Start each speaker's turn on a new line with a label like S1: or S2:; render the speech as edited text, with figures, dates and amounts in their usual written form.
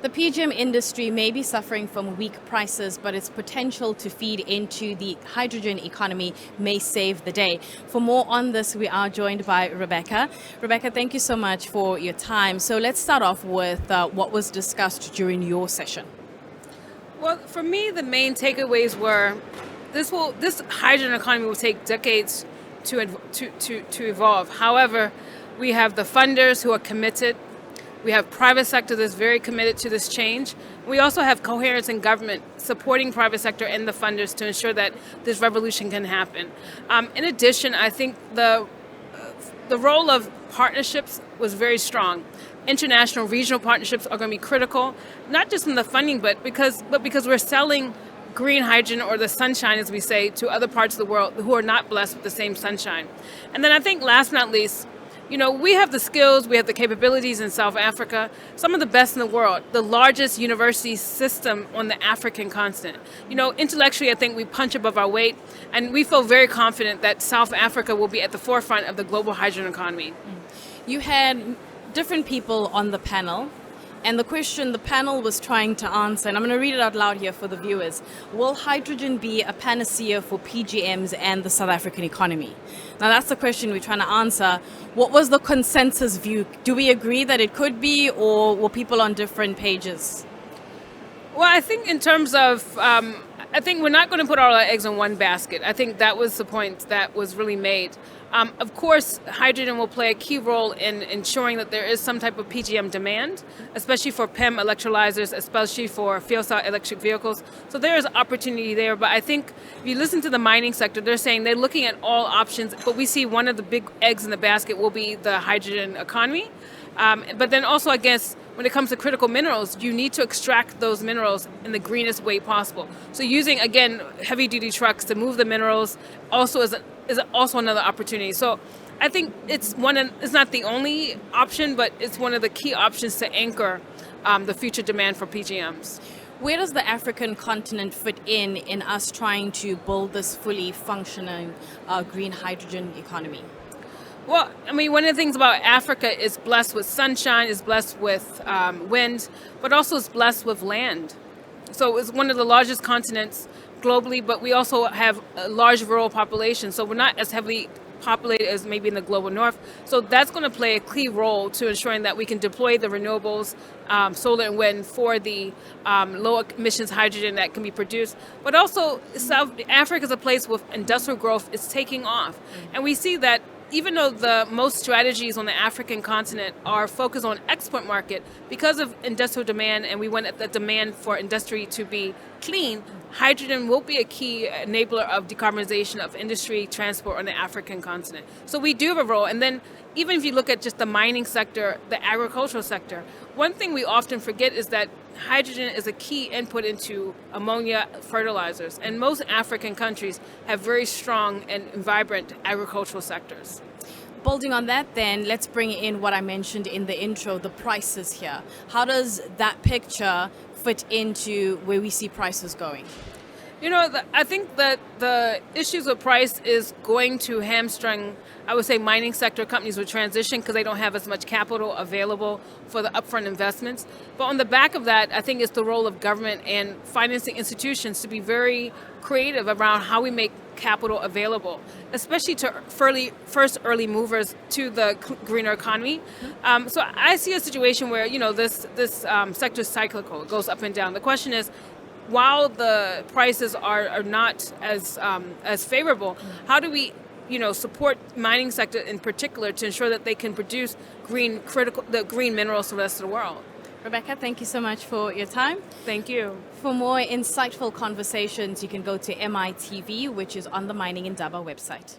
S1: The PGM industry may be suffering from weak prices, but its potential to feed into the hydrogen economy may save the day. For more on this, we are joined by Rebecca. Rebecca, thank you so much for your time. So let's start off with what was discussed during your session.
S2: Well, for me, the main takeaways were this hydrogen economy will take decades to evolve. However, we have the funders who are committed. We have private sector that's very committed to this change. We also have coherence in government supporting private sector and the funders to ensure that this revolution can happen. In addition, I think the role of partnerships was very strong. International, regional partnerships are going to be critical, not just in the funding, but because we're selling green hydrogen, or the sunshine, as we say, to other parts of the world who are not blessed with the same sunshine. And then I think last but not least, we have the skills, we have the capabilities in South Africa, some of the best in the world, the largest university system on the African continent. Intellectually, I think we punch above our weight, and we feel very confident that South Africa will be at the forefront of the global hydrogen economy.
S1: You had different people on the panel, and the question the panel was trying to answer, and I'm going to read it out loud here for the viewers: will hydrogen be a panacea for PGMs and the South African economy? Now that's the question we're trying to answer. What was the consensus view? Do we agree that it could be, or were people on different pages?
S2: Well, I think in terms of, I think we're not going to put all our eggs in one basket. I think that was the point that was really made. Of course, hydrogen will play a key role in ensuring that there is some type of PGM demand, especially for PEM electrolyzers, especially for fuel cell electric vehicles. So there is opportunity there. But I think if you listen to the mining sector, they're saying they're looking at all options. But we see one of the big eggs in the basket will be the hydrogen economy. But then also, I guess, when it comes to critical minerals, you need to extract those minerals in the greenest way possible. So using, again, heavy-duty trucks to move the minerals also is also another opportunity. So I think it's not the only option, but it's one of the key options to anchor the future demand for PGMs.
S1: Where does the African continent fit in us trying to build this fully functioning green hydrogen economy?
S2: Well, I mean, one of the things about Africa is blessed with sunshine, is blessed with wind, but also is blessed with land. So it's one of the largest continents globally, but we also have a large rural population. So we're not as heavily populated as maybe in the global north. So that's going to play a key role to ensuring that we can deploy the renewables, solar and wind, for the low emissions hydrogen that can be produced. But also, South Africa is a place with industrial growth is taking off. And we see that even though the most strategies on the African continent are focused on export market, because of industrial demand, and we want the demand for industry to be clean, hydrogen will be a key enabler of decarbonization of industry, transport on the African continent. So we do have a role. And then even if you look at just the mining sector, the agricultural sector, one thing we often forget is that hydrogen is a key input into ammonia fertilizers. And most African countries have very strong and vibrant agricultural sectors.
S1: Building on that then, let's bring in what I mentioned in the intro, the prices here. How does that picture fit into where we see prices going?
S2: I think that the issues with price is going to hamstring, I would say, mining sector companies with transition because they don't have as much capital available for the upfront investments. But on the back of that, I think it's the role of government and financing institutions to be very creative around how we make capital available, especially to first early movers to the greener economy. So I see a situation where, this sector is cyclical, it goes up and down. The question is, while the prices are not as favorable, how do we support mining sector in particular to ensure that they can produce the green minerals to the rest of the world?
S1: Rebecca, thank you so much for your time.
S2: Thank you.
S1: For more insightful conversations, you can go to MITV, which is on the Mining Indaba website.